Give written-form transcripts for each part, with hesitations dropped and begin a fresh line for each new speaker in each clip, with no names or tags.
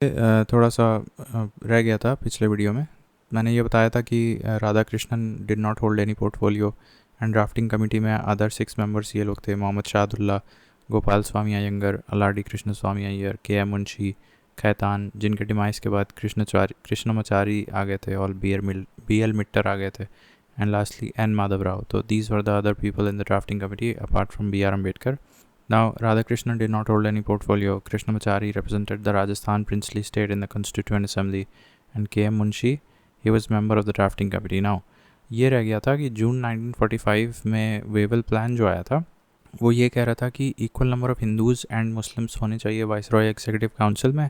थोड़ा सा रह गया था पिछले वीडियो में। मैंने ये बताया था कि Radha Krishnan did not hold any portfolio and drafting committee में अदर 6 मेंबर्स ये लोग थे: मोहम्मद शाहदुल्ला, गोपाल स्वामी अयंगर, अलाडी कृष्ण स्वामी अय्यर, के एम मुंशी, खैतान, जिनके डिमाइस के बाद कृष्णमाचारी आ गए थे, और बी एल मिट्टर आ गए थे, and lastly N Madhava Rao. तो these were the other people in the drafting committee apart from B R Ambedkar. Now, Radhakrishnan did not hold any portfolio. Krishnamachari represented the Rajasthan princely state in the Constituent Assembly, and K.M. Munshi, he was member of the drafting committee. Now, ये रह गया था कि जून 1945 में Wavell plan जो आया था वो ये कह रहा था कि equal number of Hindus and Muslims होने चाहिए वाइसरॉय एग्जीक्यूटिव काउंसिल में.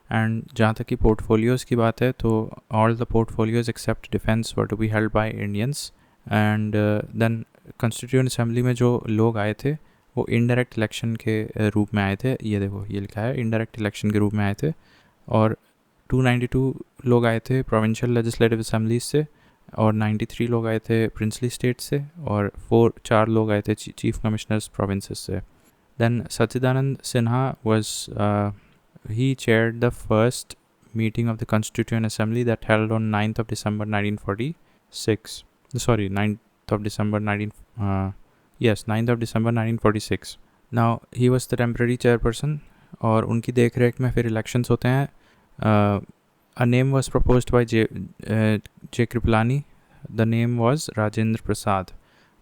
एंड जहाँ तक कि पोर्टफोलियोज़ की बात है तो all the portfolios except defence were to be held by Indians. And then constituent assembly में जो लोग आए थे वो इनडायरेक्ट इलेक्शन के रूप में आए थे. ये देखो, ये लिखा है इनडायरेक्ट इलेक्शन के रूप में आए थे. और 292 लोग आए थे प्रोविंशियल लेजिस्लेटिव असेंबलीज से, और 93 लोग आए थे प्रिंसली स्टेट से, और 4 लोग आए थे चीफ कमिश्नर्स प्रोविंसेस से. Then Sachchidananda Sinha was he chaired the first meeting of the Constituent Assembly that held on 9th of December 1946. Sorry, 9th of December 1946. Now he was the temporary chairperson, और उनकी देख रेख में फिर इलेक्शंस होते हैं. A name was proposed by J. Kripalani. The name was Rajendra Prasad,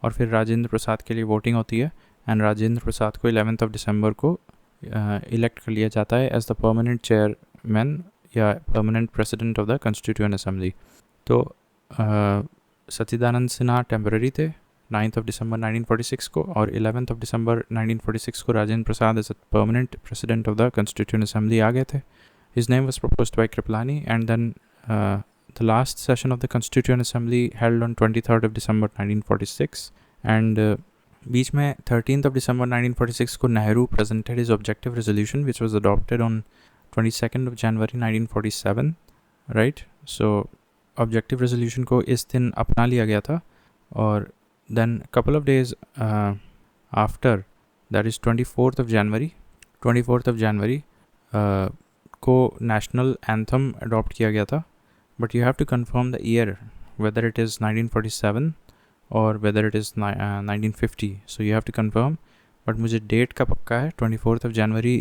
और फिर राजेंद्र प्रसाद के लिए वोटिंग होती है, एंड राजेंद्र प्रसाद को 11th of December को इलेक्ट कर लिया जाता है एज द परमानेंट चेयरमैन या permanent president of the constituent assembly. तो सच्चिदानंद सिन्हा टेम्पररी थे 9th of December 1946 को, और 11th of December 1946 को Rajendra Prasad as a permanent president of the constituent assembly आ गए थे. His name was proposed by Kripalani, and then the last session of the constituent assembly held on 23rd of December 1946. And बीच में 13th of December 1946 को Nehru presented his objective resolution which was adopted on 22nd of January 1947, right? So objective resolution को इस दिन अपना लिया गया था. और then couple of days after, that is 24th of January को national anthem adopt किया गया था. But you have to confirm the year, whether it is 1947 और whether it is 1950. So you have to confirm. but मुझे date का पक्का है 24th of January.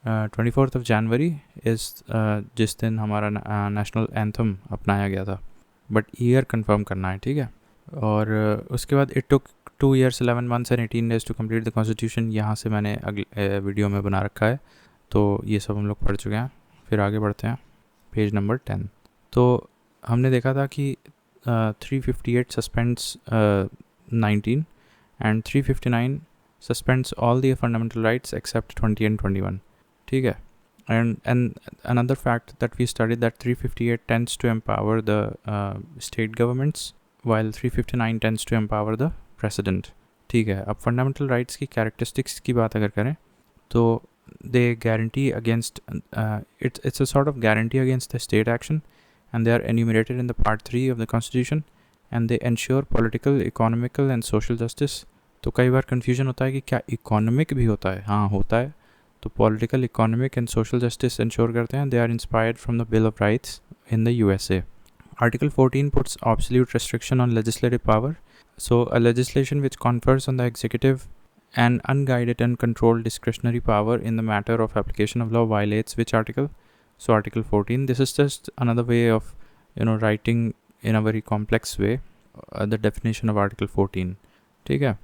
24th of January is जिस दिन हमारा नेशनल एंथम अपनाया गया था. बट ईयर कंफर्म करना है, ठीक है. और उसके बाद it took 2 years 11 months and 18 days to complete the constitution. यहाँ से मैंने अगले वीडियो में बना रखा है, तो ये सब हम लोग पढ़ चुके हैं. फिर आगे बढ़ते हैं, पेज नंबर 10. तो हमने देखा था कि 358 suspends 19 and 359 suspends all the fundamental rights except 20 and 21. ठीक है. And another fact that we studied, that 358 tends to empower the state governments while 359 tends to empower the president. ठीक है. अब fundamental rights की characteristics की बात अगर करें तो they guarantee against it's a sort of guarantee against the state action, and they are enumerated in the part 3 of the constitution, and they ensure political, economical and social justice. तो कई बार confusion होता है कि क्या economic भी होता है. हाँ, होता है. तो political, economic and social justice ensure करते हैं. They are inspired from the Bill of Rights in the USA. Article 14 puts absolute restriction on legislative power. So a legislation which confers on the executive an unguided and controlled discretionary power in the matter of application of law violates which article? So Article 14. This is just another way of writing in a very complex way the definition of Article 14. ठीक है.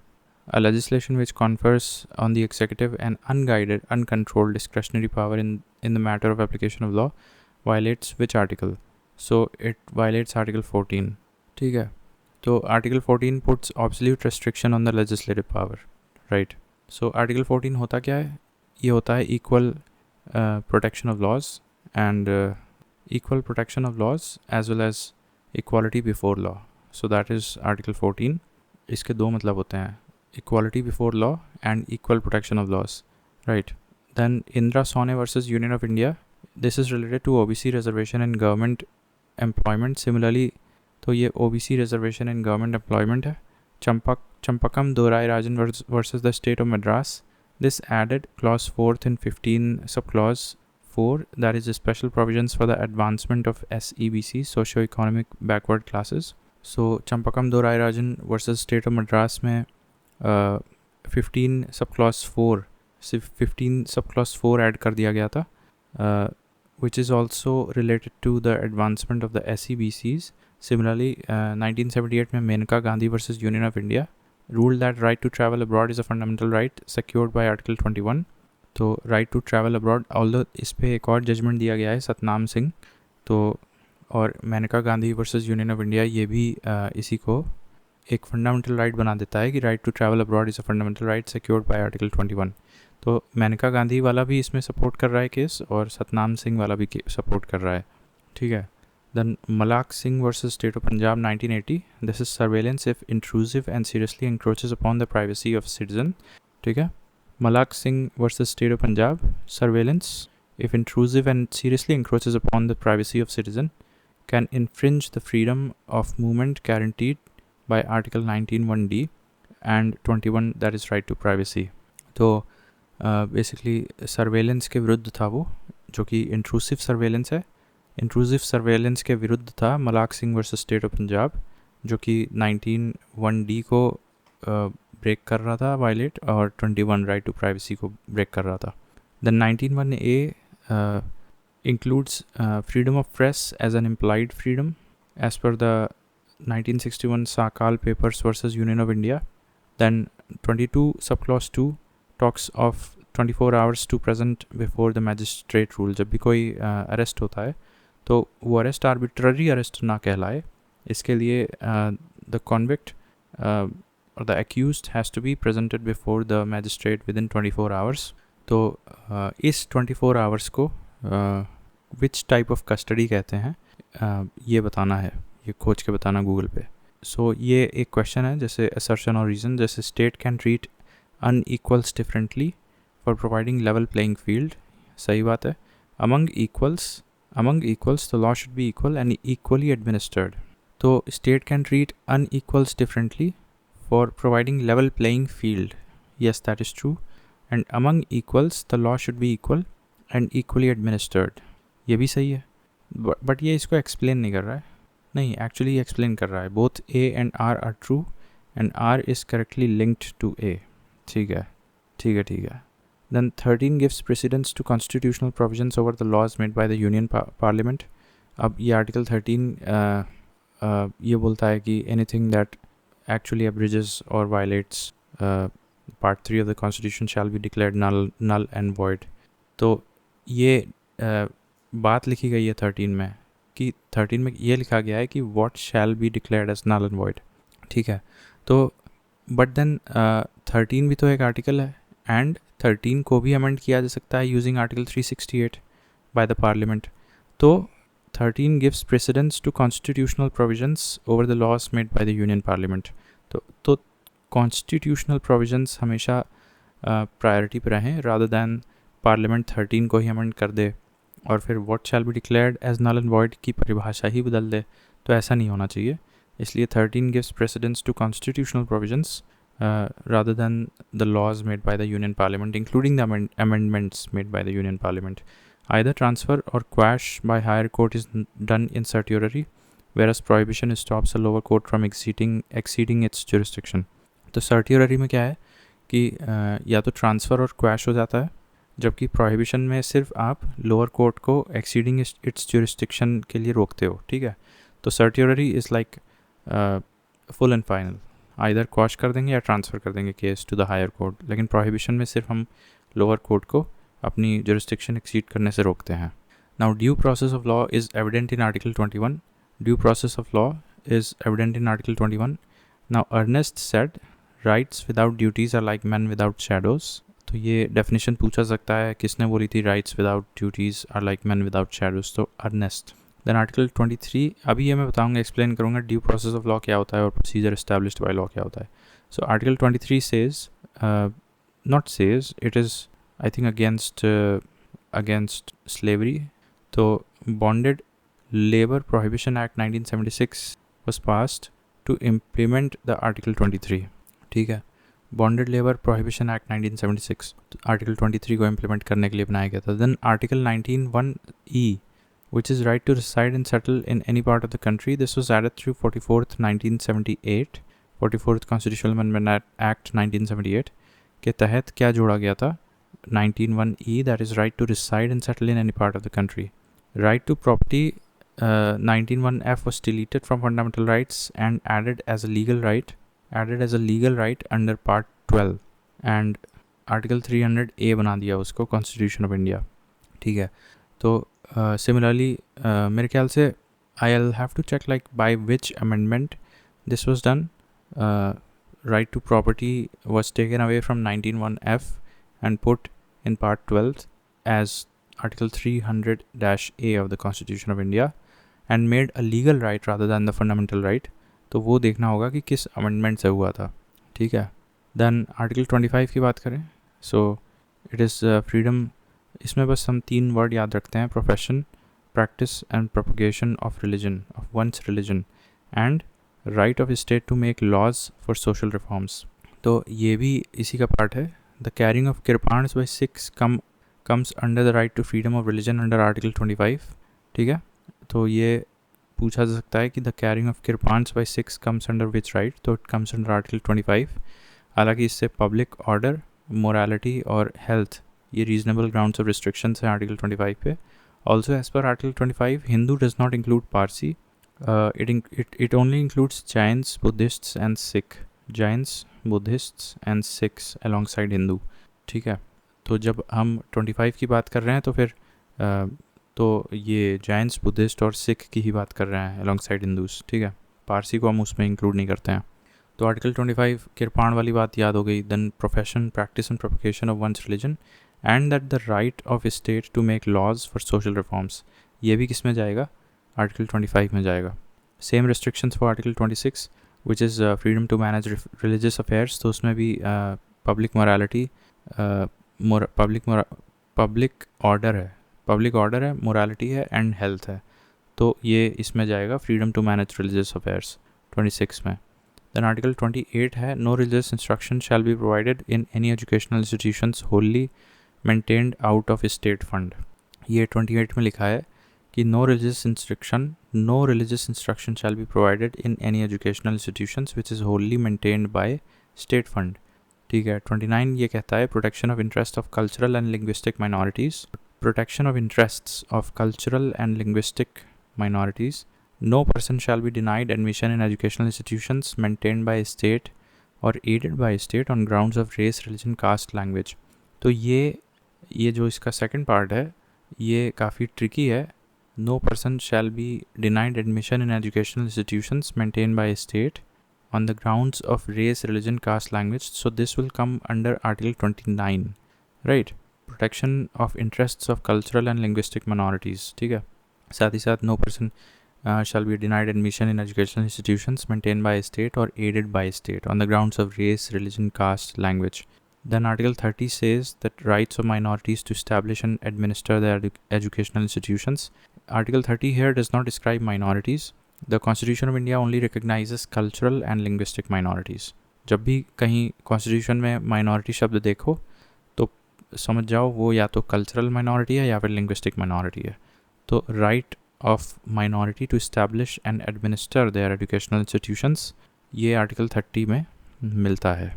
A legislation which confers on the executive an unguided, uncontrolled discretionary power in the matter of application of law violates which article? So it violates Article 14. ठीक है. तो Article 14 puts absolute restriction on the legislative power, right? So Article 14 होता क्या है? ये होता है equal protection of laws and equal protection of laws as well as equality before law. So that is Article 14. इसके दो मतलब होते हैं, equality before law and equal protection of laws, right? Then Indra Sone versus Union of India. This is related to OBC reservation in government employment. Similarly, तो ये OBC reservation in government employment है. Champakam Dorai Rajan versus the state of Madras. This added clause 4th and 15 subclause 4, that is special provisions for the advancement of SEBC, socio-economic backward classes. So Champakam Do Rairajan versus State of Madras में 15 sub clause 4 सिर्फ 15 sub clause 4 add कर दिया गया था, which is also related to the advancement of the SEBCs. Similarly, 1978 में Maneka Gandhi versus Union of India ruled that right to travel abroad is a fundamental right secured by Article 21. तो right to travel abroad, although इस पे एक और judgement दिया गया है सतनाम सिंह, तो और Maneka Gandhi versus union of India ये भी इसी को एक फंडामेंटल राइट बना देता है कि right to travel abroad is a fundamental right secured by article 21. तो मेनका गांधी वाला भी इसमें सपोर्ट कर रहा है केस, और सतनाम सिंह वाला भी सपोर्ट कर रहा है. ठीक है. Then Malak Singh versus state of Punjab 1980, this is surveillance if intrusive and seriously encroaches upon the privacy of citizen. ठीक है. Malak Singh versus state of Punjab, surveillance if intrusive and seriously encroaches upon the privacy of citizen can infringe the freedom of movement guaranteed by Article 19(1)(d) and 21, that is right to privacy. तो basically surveillance के विरुद्ध था वो, जो कि intrusive surveillance है. Intrusive surveillance के विरुद्ध था Malak Singh versus state of Punjab, जो कि 19(1)(d) को ब्रेक कर रहा था, वायलेट, और 21 राइट टू प्राइवेसी को ब्रेक कर रहा था. Then 19(1)(a) includes freedom of press as an implied freedom as per the 1961 Sakal Papers versus Union of India. Then 22 subclause 2 talks of 24 hours to present before the magistrate rule. जब भी कोई arrest होता है तो वो arrest arbitrary arrest ना कहलाए, इसके लिए the convict or the accused has to be presented before the magistrate within 24 hours. तो इस 24 आवर्स को विच टाइप ऑफ कस्टडी कहते हैं, ये बताना है, ये खोज के बताना गूगल पे. सो ये एक क्वेश्चन है, जैसे असर्शन और रीज़न, जैसे state can treat unequals differently for providing level playing field. सही बात है. Among equals the law should be equal and equally administered. तो state can treat unequals differently for providing level playing field. Yes, that is true. And among equals the law should be equal and equally administered. ये भी सही है, but ये इसको explain नहीं कर रहा है. नहीं, एक्चुअली एक्सप्लेन कर रहा है. Both A and R are true and R is correctly linked to A. ठीक है. Then 13 gives precedence to constitutional provisions over the laws made by the Union Parliament. अब ये आर्टिकल 13 ये बोलता है कि anything that actually abridges or violates Part 3 of the Constitution shall be declared null and void. तो ये बात लिखी गई है 13 में, कि 13 में ये लिखा गया है कि what shall be declared as null and void. ठीक है. तो बट देन 13 भी तो एक आर्टिकल है, एंड 13 को भी अमेंड किया जा सकता है using article 368 by the parliament. तो 13 gives precedence to constitutional provisions over the laws made by the Union Parliament. तो कॉन्स्टिट्यूशनल प्रोविजंस हमेशा प्रायोरिटी पर रहें, रादर दैन पार्लियामेंट 13 को ही अमेंड कर दे और फिर what shall be declared as null and void की परिभाषा ही बदल दे. तो ऐसा नहीं होना चाहिए. इसलिए 13 gives precedence to constitutional provisions rather than the laws made by the Union Parliament, including the amendments made by the Union Parliament. Either transfer or quash by higher court is done in certiorari, whereas prohibition stops a lower court from exceeding its jurisdiction. तो सर्टियोररी में क्या है कि या तो transfer और quash हो जाता है, जबकि प्रोहिबिशन में सिर्फ आप लोअर कोर्ट को एक्सीडिंग इट्स ज्यूरिस्डिक्शन के लिए रोकते हो. ठीक है. तो certiorari is like full and final, either quash कर देंगे या ट्रांसफ़र कर देंगे case to the higher court. लेकिन प्रोहिबिशन में सिर्फ हम लोअर कोर्ट को अपनी ज्यूरिस्डिक्शन एक्सीड करने से रोकते हैं. Now due process of law is evident in article 21. Due process of law is evident in article 21. Now Ernest said rights without duties are like man without shadows. तो ये definition पूछा सकता है, किसने बोली थी rights without duties are like man without shadows? तो Ernest. Then article 23, अभी ये मैं बताऊंगा, एक्सप्लेन करूंगा ड्यू प्रोसेस ऑफ लॉ क्या होता है और प्रोसीजर एस्टैब्लिश्ड बाय लॉ क्या होता है. So article 23 says, not says, it is I think against slavery. तो bonded labour prohibition act 1976 was passed to implement the article 23. ठीक है. Bonded labour prohibition act 1976 article 23 को इम्प्लीमेंट करने के लिए बनाया गया था. Then article 19(1)(e which is right to reside and settle in any part of the country. This was added through 44th 1978 44th Constitutional Amendment Act 1978 के तहत क्या जोड़ा गया था 19(1)(e that is right to reside and settle in any part of the country. Right to property 19(1)(f was deleted from fundamental rights and added as a legal right under part 12 and article 300A बना दिया उसको Constitution of India. ठीक है. तो similarly मेरे ख्याल से I'll have to check like by which amendment this was done. Right to property was taken away from 19(1)(f and put in part 12 as article 300-A of the Constitution of India and made a legal right rather than the fundamental right. तो वो देखना होगा कि किस amendment से हुआ था. ठीक है. देन आर्टिकल 25 की बात करें. So it is freedom. इसमें बस हम 3 वर्ड याद रखते हैं: profession, practice and propagation of religion, of one's religion, and right of state to make laws for social reforms. तो ये भी इसी का पार्ट है. The carrying of kirpans by Sikhs comes under the right to freedom of religion under article 25. ठीक है. तो ये पूछा जा सकता है कि the carrying of kirpans by Sikhs comes under which right. तो इट कम्स अंडर आर्टिकल 25. हालांकि इससे पब्लिक ऑर्डर, मोरालिटी और हेल्थ ये रीजनेबल ग्राउंड्स ऑफ रिस्ट्रिक्शंस हैं आर्टिकल 25 पे. Also as per article 25 Hindu does not include Parsi. it only includes Jains, Buddhists and Sikh. Jains, Buddhists and Sikhs alongside Hindu. ठीक है. तो जब हम 25 की बात कर रहे हैं तो फिर तो ये जैन्स, बुद्धिस्ट और सिख की ही बात कर रहे हैं alongside हिंदूज. ठीक है. पारसी को हम उसमें इंक्लूड नहीं करते हैं. तो आर्टिकल 25 किरपाण वाली बात याद हो गई. Then profession, practice and propagation of one's religion and that the right of state to make laws for social reforms. ये भी किस में जाएगा? आर्टिकल 25 में जाएगा. Same restrictions for article 26 which is freedom to manage religious affairs. तो उसमें भी पब्लिक मोरालिटी, पब्लिक ऑर्डर है, मोरालिटी है एंड हेल्थ है. तो ये इसमें जाएगा freedom to manage religious affairs 26 में. देन आर्टिकल 28 है no religious instruction shall be provided in any educational institutions wholly maintained out of state fund. ये 28 में लिखा है कि no religious instruction shall be provided in any educational institutions which is wholly maintained by state fund. ठीक है. 29 ये कहता है protection of interest of cultural and linguistic minorities. Protection of interests of cultural and linguistic minorities. No person shall be denied admission in educational institutions maintained by a state or aided by a state on grounds of race, religion, caste, language. तो ये जो इसका second part है ये काफ़ी tricky है. No person shall be denied admission in educational institutions maintained by a state on the grounds of race, religion, caste, language. So this will come under Article 29, right? Protection of interests of cultural and linguistic minorities. ठीक है. साथ ही साथ no person shall be denied admission in educational institutions maintained by a state or aided by a state on the grounds of race, religion, caste, language. Then Article 30 says that rights of minorities to establish and administer their educational institutions. Article 30 here does not describe minorities. The Constitution of India only recognizes cultural and linguistic minorities. जब भी कहीं Constitution में minority शब्द देखो तो समझ जाओ वो या तो कल्चरल माइनॉरिटी है या फिर लिंग्विस्टिक माइनॉरिटी है. तो right of minority to establish and administer their educational institutions ये आर्टिकल 30 में मिलता है.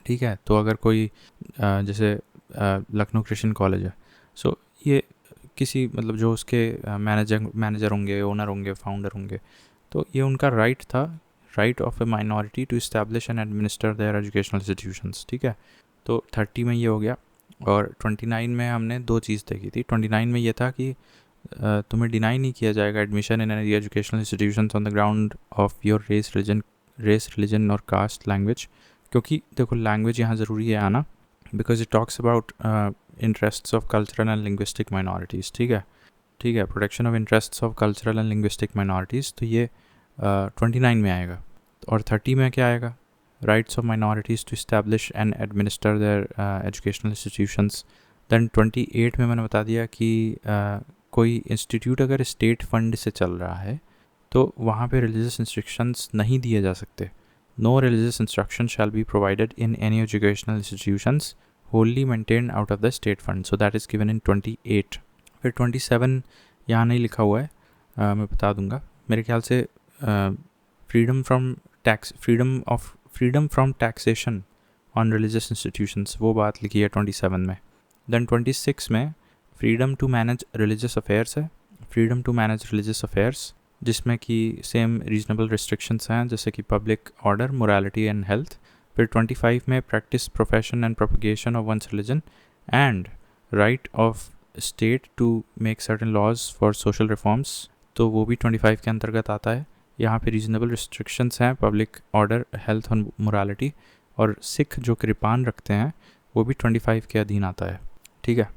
ठीक है. तो अगर कोई जैसे लखनऊ क्रिश्चियन कॉलेज है, सो ये किसी मतलब जो उसके मैनेजर होंगे, ओनर होंगे, फाउंडर होंगे, तो ये उनका राइट था, right of a minority to establish and administer their educational institutions. ठीक है. तो 30 में ये हो गया. और 29 में हमने दो चीज़ देखी थी. 29 में ये था कि तुम्हें डिनाई नहीं किया जाएगा admission in any educational institutions on the ground of your race, religion और कास्ट, लैंग्वेज. क्योंकि देखो लैंग्वेज यहाँ ज़रूरी है आना, because it talks about interests of cultural and linguistic minorities. ठीक है. ठीक है. Protection of interests of cultural and linguistic minorities. तो ये 29 में आएगा. और 30 में क्या आएगा? Rights of minorities to establish and administer their educational institutions. Then 28 में मैंने बता दिया कि कोई इंस्टीट्यूट अगर स्टेट फंड से चल रहा है तो वहाँ पे रिलीजियस इंस्ट्रक्शंस नहीं दिए जा सकते. No religious instruction shall be provided in any educational institutions wholly maintained out of the state fund. So that is given in 28. फिर 27 यहाँ नहीं लिखा हुआ है, मैं बता दूंगा. मेरे ख्याल से freedom from taxation on religious institutions वो बात लिखी है 27 में. देन 26 में freedom to manage religious affairs है. Freedom to manage religious affairs जिसमें कि सेम रीजनेबल रिस्ट्रिक्शंस हैं जैसे कि public order, morality and health. फिर 25 में practice, profession and propagation of one's religion and right of state to make certain laws for social reforms, तो वो भी 25 के अंतर्गत आता है. यहाँ पे रीजनेबल रिस्ट्रिक्शंस हैं पब्लिक ऑर्डर, हेल्थ और मोरालिटी. और सिख जो कृपान रखते हैं वो भी 25 के अधीन आता है. ठीक है.